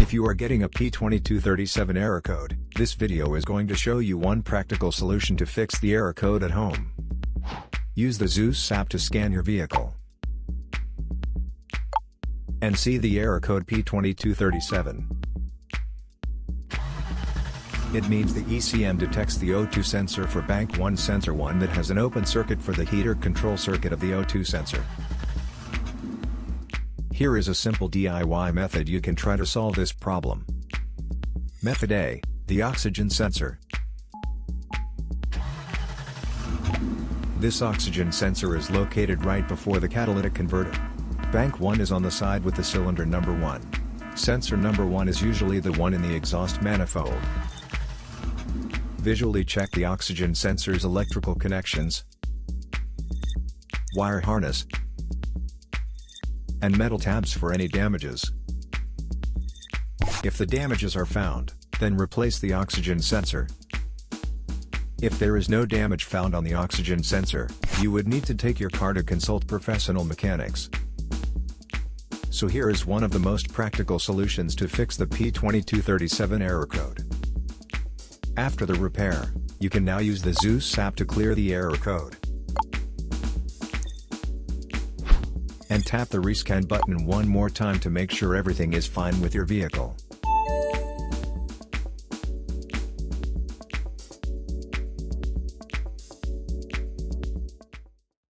If you are getting a P2237 error code, this video is going to show you one practical solution to fix the error code at home. Use the Zeus app to scan your vehicle and see the error code P2237. It means the ECM detects the O2 sensor for bank 1 sensor 1 that has an open circuit for the heater control circuit of the O2 sensor. Here is a simple DIY method you can try to solve this problem. Method A, the oxygen sensor. This oxygen sensor is located right before the catalytic converter. Bank 1 is on the side with the cylinder number 1. Sensor number 1 is usually the one in the exhaust manifold. Visually check the oxygen sensor's electrical connections, wire harness, and metal tabs for any damages. If the damages are found, then replace the oxygen sensor. If there is no damage found on the oxygen sensor, you would need to take your car to consult professional mechanics. So here is one of the most practical solutions to fix the P2237 error code. After the repair, you can now use the Zeus app to clear the error code. And tap the rescan button one more time to make sure everything is fine with your vehicle.